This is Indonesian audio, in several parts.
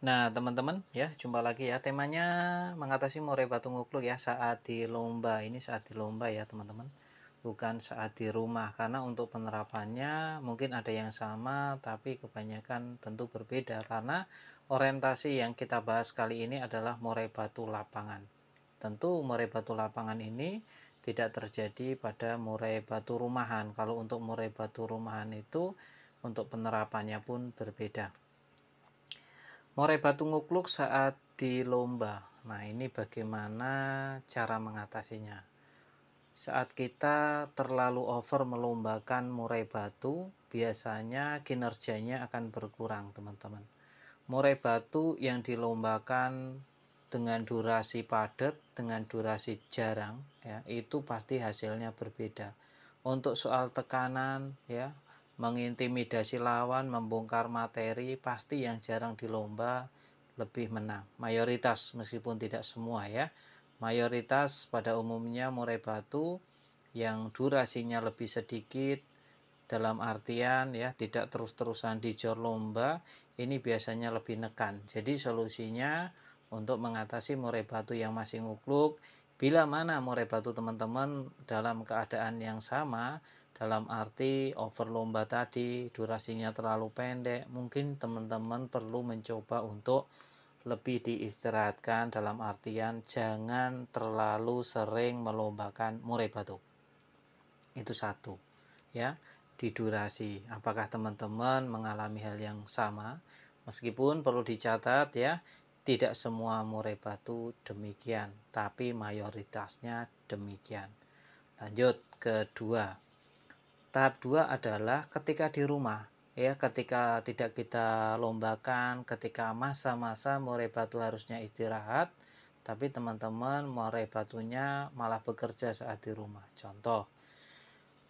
Nah, teman-teman ya, jumpa lagi ya. Temanya mengatasi murai batu ngukluk ya saat di lomba. Ini saat di lomba ya, teman-teman. Bukan saat di rumah karena untuk penerapannya mungkin ada yang sama tapi kebanyakan tentu berbeda karena orientasi yang kita bahas kali ini adalah murai batu lapangan. Tentu murai batu lapangan ini tidak terjadi pada murai batu rumahan. Kalau untuk murai batu rumahan itu untuk penerapannya pun berbeda. Murai batu ngukluk saat di lomba. Nah, ini bagaimana cara mengatasinya. Saat kita terlalu over melombakan murai batu, biasanya kinerjanya akan berkurang, teman-teman. Murai batu yang dilombakan dengan durasi padat, dengan durasi jarang, ya, itu pasti hasilnya berbeda. Untuk soal tekanan, ya, mengintimidasi lawan, membongkar materi, pasti yang jarang dilomba lebih menang. Mayoritas, meskipun tidak semua ya. Mayoritas pada umumnya murai batu yang durasinya lebih sedikit, dalam artian ya tidak terus-terusan dijor lomba, ini biasanya lebih nekan. Jadi solusinya untuk mengatasi murai batu yang masih ngukluk, bila mana murai batu teman-teman dalam keadaan yang sama, dalam arti over lomba tadi, durasinya terlalu pendek, mungkin teman-teman perlu mencoba untuk lebih diistirahatkan, dalam artian jangan terlalu sering melombakan murai batu. Itu satu ya, di durasi. Apakah teman-teman mengalami hal yang sama? Meskipun perlu dicatat ya, tidak semua murai batu demikian, tapi mayoritasnya demikian. Lanjut kedua. Tahap 2 adalah ketika di rumah. Ya, ketika tidak kita lombakan, ketika masa-masa murai batu harusnya istirahat, tapi teman-teman murai batunya malah bekerja saat di rumah. Contoh,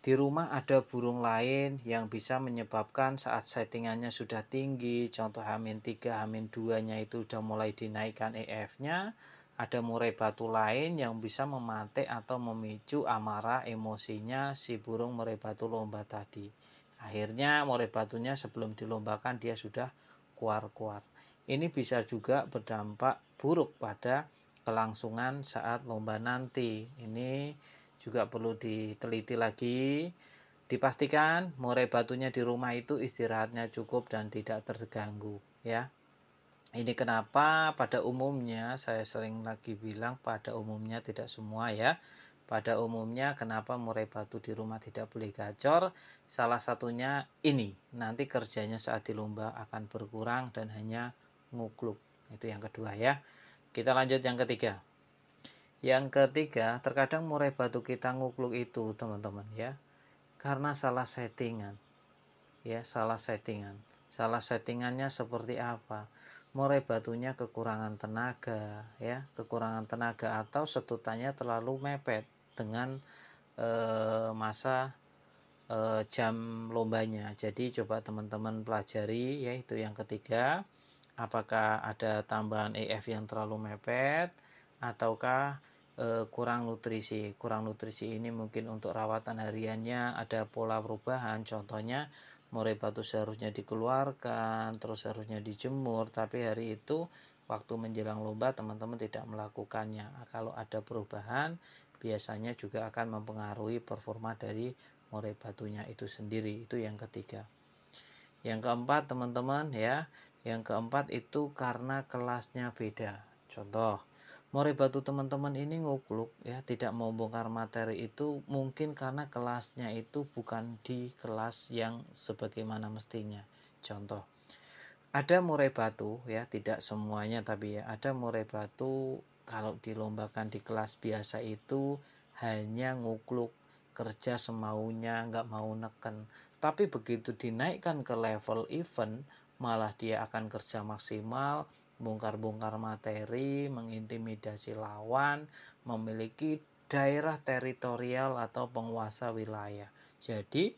di rumah ada burung lain yang bisa menyebabkan saat settingannya sudah tinggi, contoh H-3, H-2-nya itu sudah mulai dinaikkan EF-nya, ada murai batu lain yang bisa memantik atau memicu amarah emosinya si burung murai batu lomba tadi. Akhirnya murai batunya sebelum dilombakan dia sudah kuar-kuar. Ini bisa juga berdampak buruk pada kelangsungan saat lomba nanti. Ini juga perlu diteliti lagi. Dipastikan murai batunya di rumah itu istirahatnya cukup dan tidak terganggu ya. Ini kenapa pada umumnya saya sering lagi bilang pada umumnya, tidak semua ya. Pada umumnya kenapa murai batu di rumah tidak boleh gacor? Salah satunya ini, nanti kerjanya saat di lomba akan berkurang dan hanya ngukluk. Itu yang kedua ya. Kita lanjut yang ketiga. Yang ketiga, terkadang murai batu kita ngukluk itu teman-teman ya, karena salah settingan. Ya, salah settingan. Salah settingannya seperti apa? Murai batunya kekurangan tenaga ya, kekurangan tenaga atau setutannya terlalu mepet dengan masa jam lombanya. Jadi coba teman-teman pelajari ya, itu yang ketiga. Apakah ada tambahan EF yang terlalu mepet ataukah kurang nutrisi. Kurang nutrisi ini mungkin untuk rawatan hariannya ada pola perubahan. Contohnya murai batu seharusnya dikeluarkan, terus seharusnya dijemur, tapi hari itu waktu menjelang lomba teman-teman tidak melakukannya. Kalau ada perubahan biasanya juga akan mempengaruhi performa dari murai batunya itu sendiri. Itu yang ketiga. Yang keempat teman-teman ya, yang keempat itu karena kelasnya beda. Contoh, murai batu teman-teman ini ngukluk ya, tidak mau bongkar materi itu mungkin karena kelasnya itu bukan di kelas yang sebagaimana mestinya. Contoh, ada murai batu ya, tidak semuanya tapi ya, ada murai batu kalau dilombakan di kelas biasa itu hanya ngukluk, kerja semaunya, nggak mau neken. Tapi begitu dinaikkan ke level event, malah dia akan kerja maksimal, bongkar-bongkar materi, mengintimidasi lawan, memiliki daerah teritorial atau penguasa wilayah. Jadi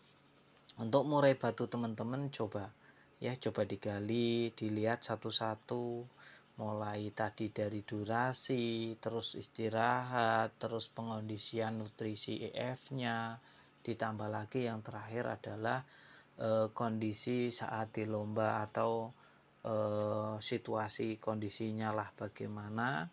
untuk murai batu teman-teman coba ya, coba digali, dilihat satu-satu, mulai tadi dari durasi, terus istirahat, terus pengondisian nutrisi EF-nya, ditambah lagi yang terakhir adalah kondisi saat di lomba atau situasi kondisinya lah bagaimana,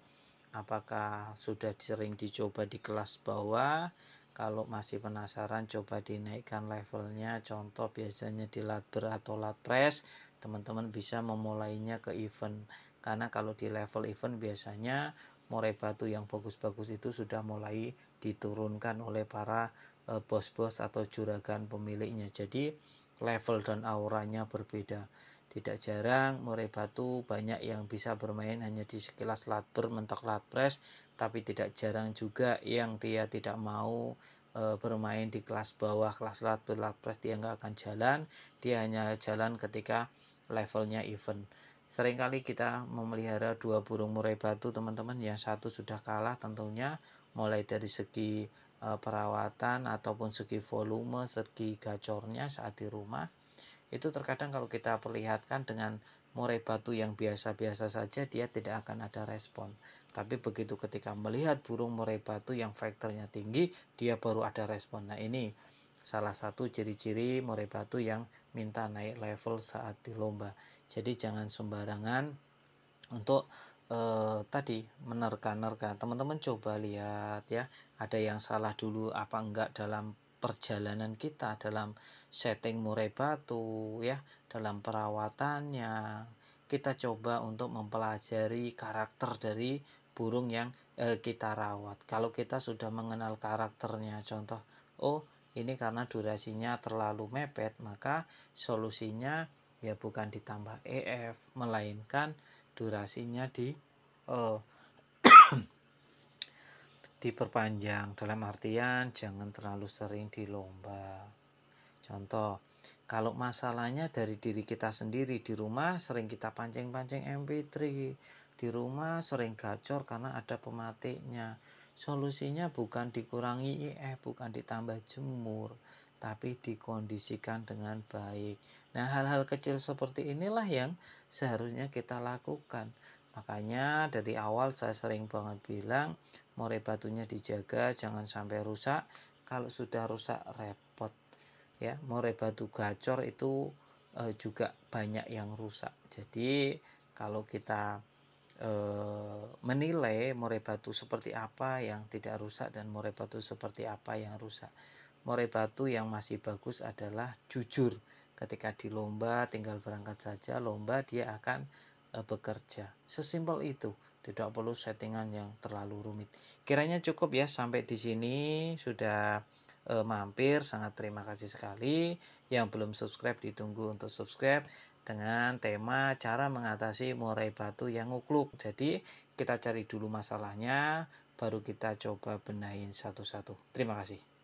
apakah sudah sering dicoba di kelas bawah. Kalau masih penasaran, coba dinaikkan levelnya. Contoh biasanya di lat ber atau lat press, teman-teman bisa memulainya ke event. Karena kalau di level event biasanya murai batu yang bagus-bagus itu sudah mulai diturunkan oleh para bos-bos atau juragan pemiliknya. Jadi level dan auranya berbeda. Tidak jarang murai batu banyak yang bisa bermain hanya di sekilas lat ber, mentok lat press, tapi tidak jarang juga yang dia tidak mau bermain di kelas bawah, kelas lat ber, lat press, dia nggak akan jalan, dia hanya jalan ketika levelnya event. Seringkali kita memelihara dua burung murai batu teman-teman, yang satu sudah kalah tentunya, mulai dari segi perawatan ataupun segi volume, segi gacornya saat di rumah. Itu terkadang kalau kita perlihatkan dengan murai batu yang biasa-biasa saja, dia tidak akan ada respon. Tapi begitu ketika melihat burung murai batu yang faktornya tinggi, dia baru ada respon. Nah, ini salah satu ciri-ciri murai batu yang minta naik level saat di lomba. Jadi jangan sembarangan untuk tadi menerka-nerka. Teman-teman coba lihat ya, ada yang salah dulu apa enggak dalam perjalanan kita, dalam setting murai batu ya, dalam perawatannya. Kita coba untuk mempelajari karakter dari burung yang kita rawat. Kalau kita sudah mengenal karakternya, contoh, oh ini karena durasinya terlalu mepet, maka solusinya ya bukan ditambah EF, melainkan durasinya diperpanjang, dalam artian jangan terlalu sering di lomba. Contoh, kalau masalahnya dari diri kita sendiri, di rumah sering kita pancing-pancing MP3, di rumah sering gacor karena ada pematiknya. Solusinya bukan dikurangi IF, bukan ditambah jemur, tapi dikondisikan dengan baik. Nah, hal-hal kecil seperti inilah yang seharusnya kita lakukan. Makanya dari awal saya sering banget bilang, murai batunya dijaga, jangan sampai rusak. Kalau sudah rusak repot. Ya, murai batu gacor itu juga banyak yang rusak. Jadi kalau kita menilai murai batu seperti apa yang tidak rusak dan murai batu seperti apa yang rusak, murai batu yang masih bagus adalah jujur. Ketika di lomba tinggal berangkat saja lomba, dia akan bekerja. Sesimpel itu, tidak perlu settingan yang terlalu rumit. Kiranya cukup ya, sampai di sini sudah mampir, sangat terima kasih sekali. Yang belum subscribe ditunggu untuk subscribe, dengan tema cara mengatasi murai batu yang ngukluk. Jadi kita cari dulu masalahnya, baru kita coba benahin satu-satu. Terima kasih.